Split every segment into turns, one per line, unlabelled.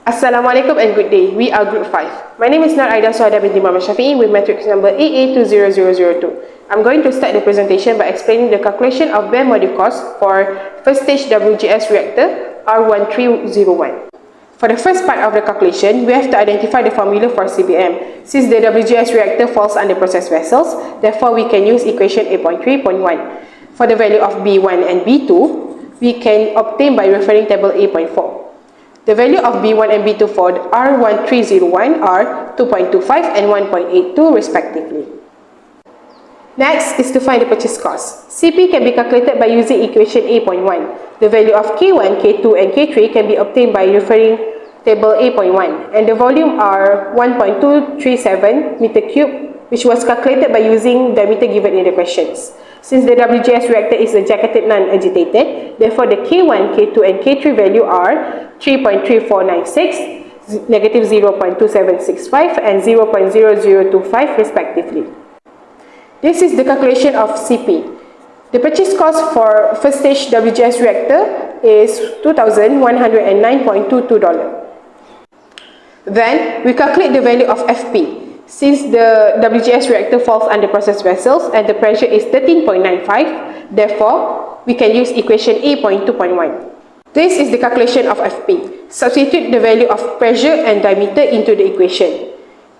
Assalamualaikum and good day. We are Group 5. My name is Nur Aida Suhada binti Muhammad Shafi'i with matrix number AA20002. I'm going to start the presentation by explaining the calculation of bare module cost for first stage WGS reactor R1301. For the first part of the calculation, we have to identify the formula for CBM. Since the WGS reactor falls under process vessels, therefore we can use equation 8.3.1. For the value of B1 and B2, we can obtain by referring table A.4. The value of B1 and B2 for R1301 are 2.25 and 1.82 respectively. Next is to find the purchase cost. CP can be calculated by using equation A.1. The value of K1, K2 and K3 can be obtained by referring table A.1, and the volume are 1.237 meter cube, which was calculated by using diameter given in the questions. Since the WGS reactor is a jacketed non-agitated, therefore the K1, K2 and K3 value are 3.3496, negative 0.2765 and 0.0025 respectively. This is the calculation of CP. The purchase cost for first stage WGS reactor is $2,109.22. Then we calculate the value of FP. Since the WGS reactor falls under process vessels and the pressure is 13.95, therefore we can use equation A.2.1. This is the calculation of FP. Substitute the value of pressure and diameter into the equation.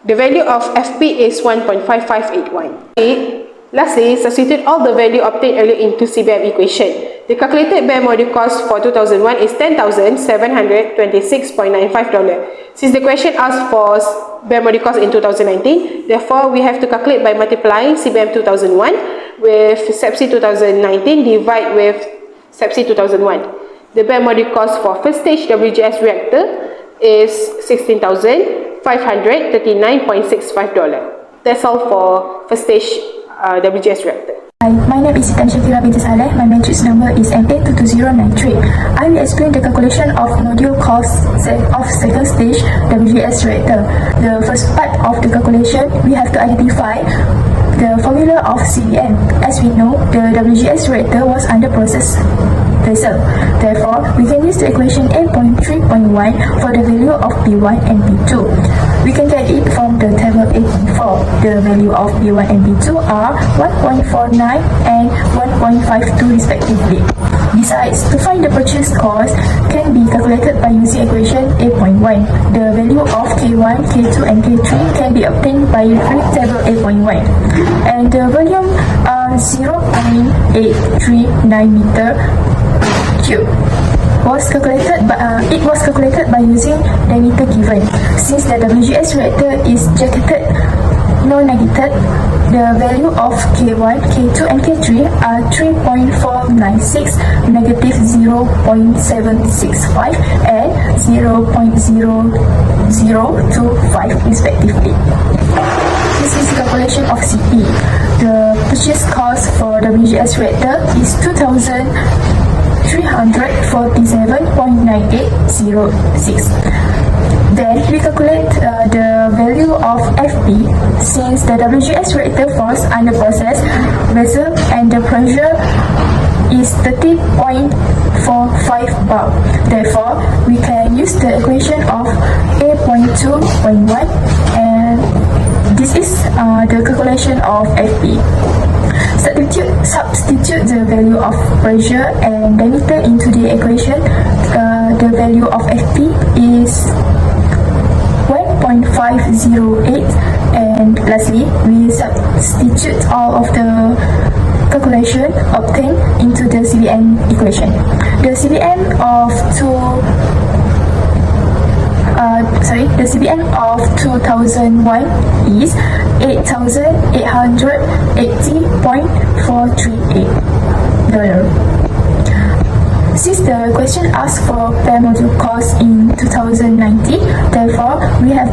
The value of FP is 1.5581. Lastly, substitute all the value obtained earlier into CBM equation. The calculated bare module cost for 2001 is $10,726.95. Since the question asked for bare module cost in 2019, therefore we have to calculate by multiplying CBM 2001 with SEPC 2019 divide with SEPC 2001. The bare module cost for first stage WGS reactor is $16,539.65. That's all for first stage WGS reactor.
Hi, my name is Sita Shakira binti Saleh. My matrix number is MA22093. I will explain the calculation of module cost of second stage WGS reactor. The first part of the calculation, we have to identify the formula of CBM. As we know, the WGS reactor was under process vessel. Therefore, we can use the equation A.3.1 for the value of B1 and B2. We can get it from the table A.4. The value of B1 and B2 are 1.49 and 1.52 respectively. Besides, to find the purchase cost can be calculated by using equation A.1. The value of K1, K2 and K3 can be obtained by referring table A.1. And the volume are 0.839 meter cube. It was calculated by using diameter given. Since the WGS reactor is jacketed non-agitated, the value of K1, K2 and K3 are 3.496, negative 0.765 and 0.0025 respectively. This is the calculation of CP. The purchase cost for WGS reactor is $2,347.9806. Then we calculate the value of FP. Since the WGS reactor falls under process vessel and the pressure is 30.45 bar. Therefore, we can use the equation of A.2.1, and this is the calculation of FP. Substitute the value of pressure and diameter into the equation. The value of FP is 1.508, and lastly, we substitute all of the calculation obtained into the CBM equation. The CBM of 2001 is $8,880.438. Since the question asked for bare module cost in 2019, therefore we have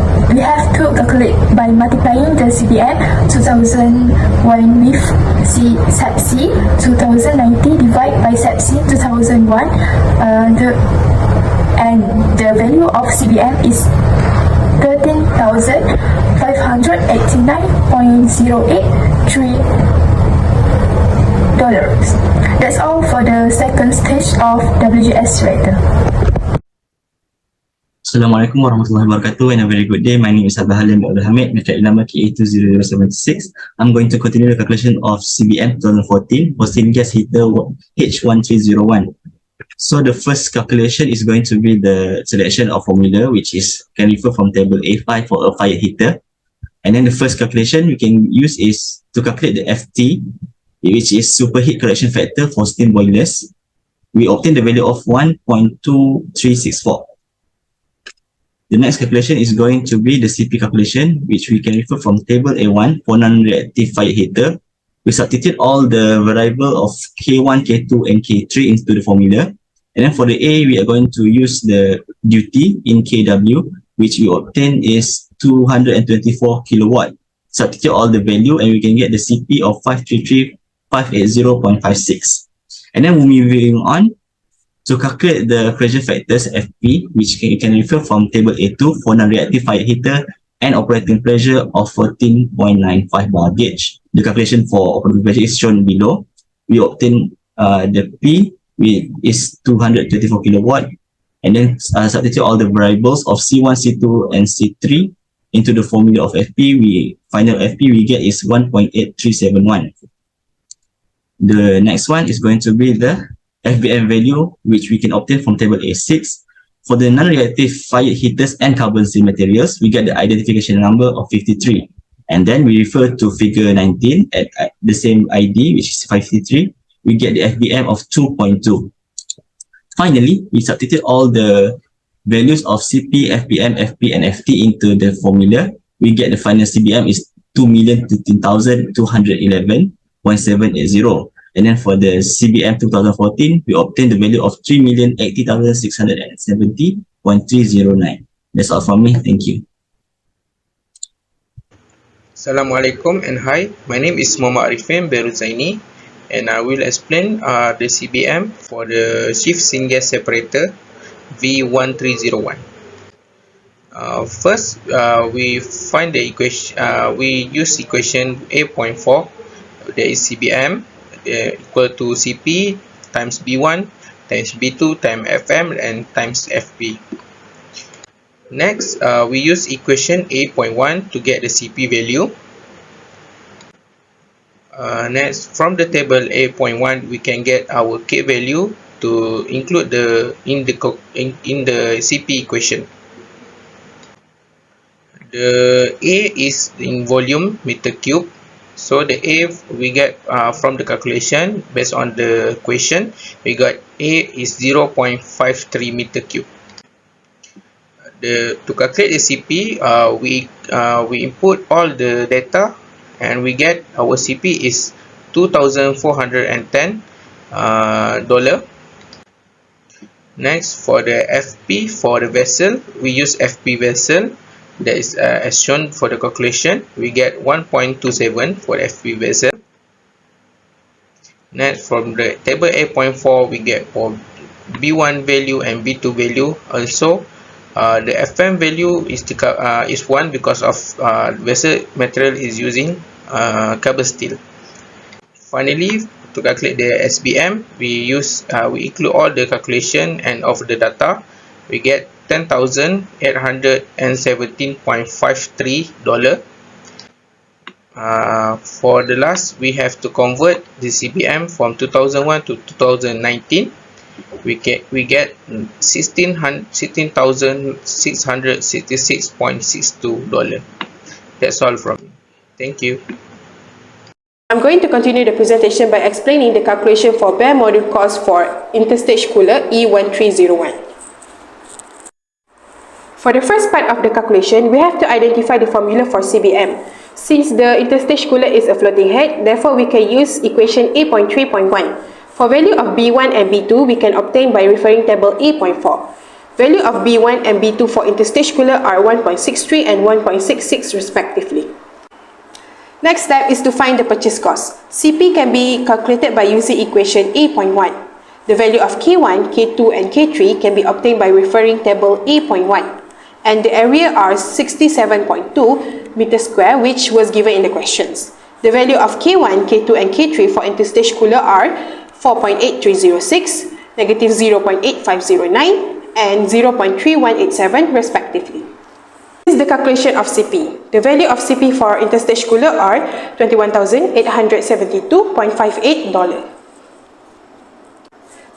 to calculate by multiplying the CBM 2001 with SEPC 2019 divided by SEPC 2001, and the value of CBM is $13,589.083. That's all for the second stage of WGS reactor.
Assalamualaikum warahmatullahi wabarakatuh and a very good day. My name is Abdul Halim Abdul Hamid, metric number KA20076. I'm going to continue the calculation of CBM 2014 for steam gas heater H1301. So the first calculation is going to be the selection of formula, which is can refer from table A5 for a fire heater. And then the first calculation we can use is to calculate the FT, which is superheat correction factor for steam boilers. We obtain the value of 1.2364. The next calculation is going to be the CP calculation, which we can refer from table A1 for non-reactive fire heater. We substitute all the variable of K1, K2, and K3 into the formula. And then for the A, we are going to use the duty in KW, which we obtain is 224 kilowatt. Substitute all the value and we can get the CP of 533,580.56. And then moving on, to calculate the pressure factors FP, which you can refer from table A2 for non-reactive fire heater and operating pressure of 14.95 bar gauge. The calculation for operating pressure is shown below. We obtain the P, which is 224 kilowatt, and then substitute all the variables of C1, C2, and C3 into the formula of FP. Final FP we get is 1.8371. The next one is going to be the FBM value, which we can obtain from table A6. For the non-reactive fire heaters and carbon steel materials, we get the identification number of 53. And then we refer to figure 19 at the same ID, which is 553. We get the FBM of 2.2. Finally, we substitute all the values of CP, FBM, FP, and FT into the formula. We get the final CBM is 2,015,211.780. And then for the CBM 2014, we obtain the value of 3,80,670.309. That's all from me. Thank you.
Assalamualaikum and hi. My name is Muhammad Arifin Beruzaini and I will explain the CBM for the shift syngas separator V1301. First, we find the equation. We use equation A.4. There is CBM equal to CP times B1 times B2 times FM and times FP. Next, we use equation A.1 to get the CP value. Next, from the table A.1, we can get our K value to include in the CP equation. The A is in volume meter cube. So the A we get from the calculation based on the equation, we got A is 0.53 meter cube. To calculate the CP, we input all the data and we get our CP is $2,410. Next, for the FP for the vessel, we use FP vessel. That is as shown for the calculation. We get 1.27 for the FP vessel. Next, from the table A.4, we get for B1 value and B2 value. Also, the FM value is 1 because of vessel material is using carbon steel. Finally, to calculate the SBM, we include all the calculation and of the data. We get $10,817.53. For the last, we have to convert the CBM from 2001 to 2019. We get $16,666.62. That's all from me. Thank you.
I'm going to continue the presentation by explaining the calculation for bare module cost for interstage cooler E1301. For the first part of the calculation, we have to identify the formula for CBM. Since the interstage cooler is a floating head, therefore we can use equation A.3.1. For value of B1 and B2, we can obtain by referring table A.4. Value of B1 and B2 for interstage cooler are 1.63 and 1.66 respectively. Next step is to find the purchase cost. CP can be calculated by using equation A.1. The value of K1, K2 and K3 can be obtained by referring table A.1. And the area are 67.2 meters square, which was given in the questions. The value of K1, K2 and K3 for interstage cooler are 4.8306, negative 0.8509, and 0.3187 respectively. This is the calculation of CP. The value of CP for interstage cooler are $21,872.58.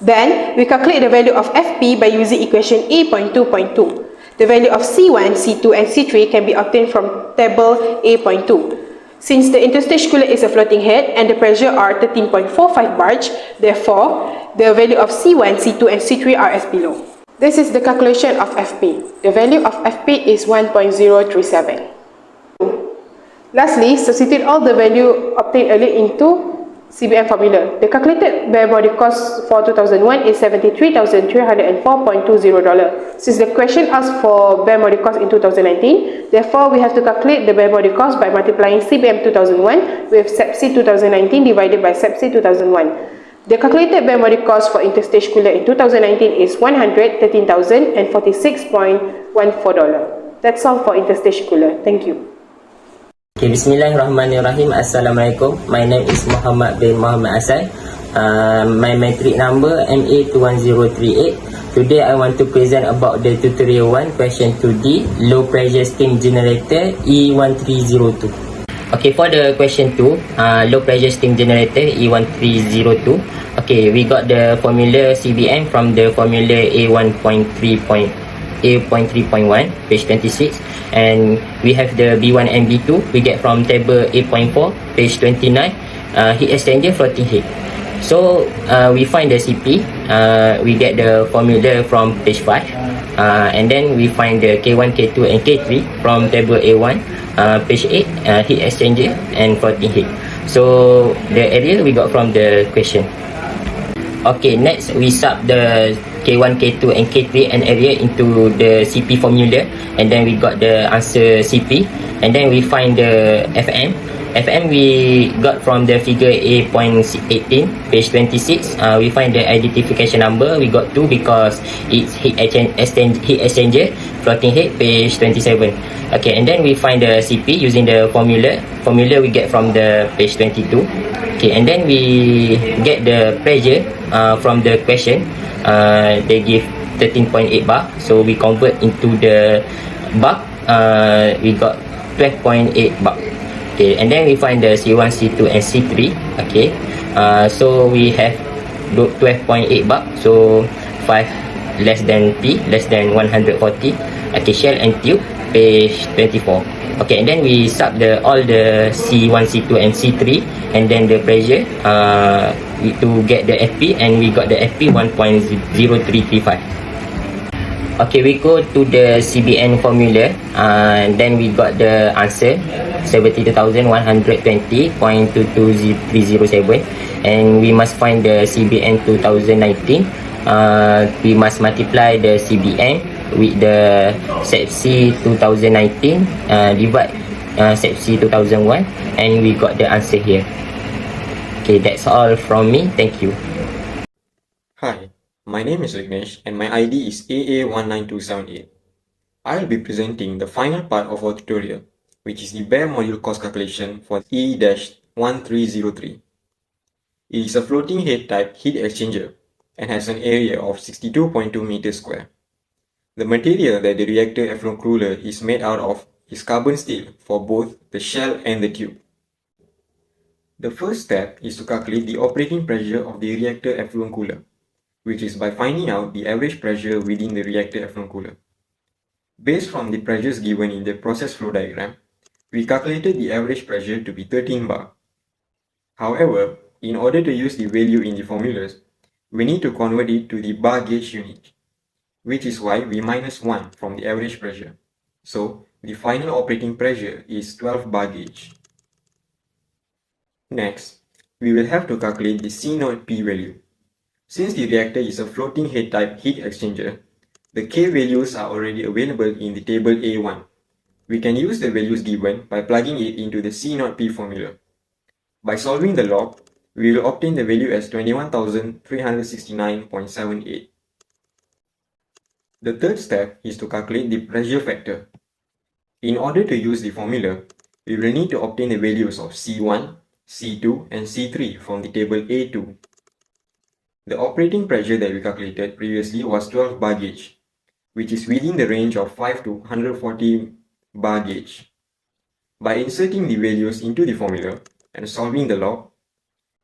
Then, we calculate the value of FP by using equation A.2.2. The value of C1, C2 and C3 can be obtained from table A.2. Since the interstage cooler is a floating head and the pressure are 13.45 bar, therefore, the value of C1, C2 and C3 are as below. This is the calculation of FP. The value of FP is 1.037. Lastly, substitute all the value obtained earlier into CBM formula. The calculated bare body cost for 2001 is $73,304.20. Since the question asked for bare body cost in 2019, therefore we have to calculate the bare body cost by multiplying CBM 2001 with SEPC 2019 divided by SEPC 2001. The calculated bare body cost for interstage cooler in 2019 is $113,046.14. That's all for interstage cooler. Thank you.
Okay, Bismillahirrahmanirrahim. Assalamualaikum. My name is Muhammad bin Muhammad Asai. My metric number MA21038. Today I want to present about the tutorial 1 question 2D low pressure steam generator E1302. Okay, for the question 2, low pressure steam generator E1302. Okay, we got the formula CBM from the formula A1.3.1, page 26, and we have the B1 and B2 we get from table 8.4, page 29, heat exchanger floating head. So we find the CP, we get the formula from page 5, and then we find the K1, K2 and K3 from table A1, page 8, heat exchanger and floating head. So the area we got from the question. Okay, next we sub the K1, K2 and K3 and area into the CP formula, and then we got the answer CP, and then we find the FM. FM we got from the figure A.18, page 26. We find the identification number, we got 2 because it's heat exchanger floating head, page 27. Okay, and then we find the CP using the formula we get from the page 22. Okay, and then we get the pressure from the question. They give 13.8 bar, so we convert into the bar, we got 12.8 bar. Okay, and then we find the C1, C2 and C3. Okay, so we have 12.8 bar, so 5 less than P, less than 140. Okay, shell and tube, page 24. Okay, and then we sub all the C1, C2 and C3, and then the pressure to get the FP, and we got the FP 1.0335. Okay, we go to the CBN formula, and then we got the answer 72,120.22307, and we must find the CBN 2019. We must multiply the CBN with the SEPC 2019, divide SEPC 2001, and we got the answer here. Okay, that's all from me. Thank you.
Hi, my name is Vignesh and my ID is AA19278. I'll be presenting the final part of our tutorial, which is the bare module cost calculation for E-1303. It is a floating head type heat exchanger and has an area of 62.2 meters square. The material that the reactor effluent cooler is made out of is carbon steel for both the shell and the tube. The first step is to calculate the operating pressure of the reactor effluent cooler, which is by finding out the average pressure within the reactor effluent cooler. Based from the pressures given in the process flow diagram, we calculated the average pressure to be 13 bar. However, in order to use the value in the formulas, we need to convert it to the bar gauge unit, which is why we minus 1 from the average pressure. So, the final operating pressure is 12 bar gauge. Next, we will have to calculate the C0P value. Since the reactor is a floating head type heat exchanger, the K values are already available in the table A1. We can use the values given by plugging it into the C0P formula. By solving the log, we will obtain the value as 21,369.78. The third step is to calculate the pressure factor. In order to use the formula, we will need to obtain the values of C1, C2 and C3 from the table A2. The operating pressure that we calculated previously was 12 bar gauge, which is within the range of 5 to 140 bar gauge. By inserting the values into the formula and solving the log,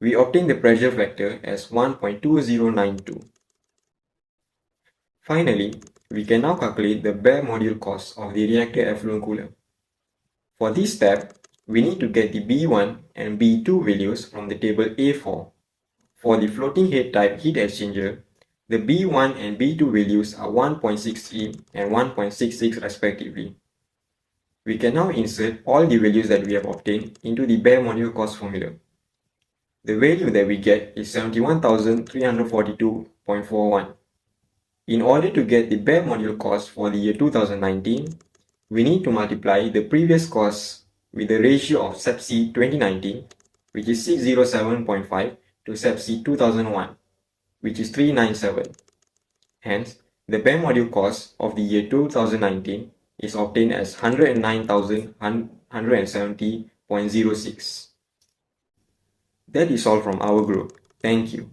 we obtain the pressure factor as 1.2092. Finally, we can now calculate the bare module cost of the reactor effluent cooler. For this step, we need to get the B1 and B2 values from the table A4. For the floating head type heat exchanger, the B1 and B2 values are 1.63 and 1.66 respectively. We can now insert all the values that we have obtained into the bare module cost formula. The value that we get is 71,342.41. In order to get the bare module cost for the year 2019, we need to multiply the previous costs with the ratio of SEPC 2019, which is 607.5, to SEPC 2001, which is 397. Hence, the bare module cost of the year 2019 is obtained as 109,170.06. That is all from our group. Thank you.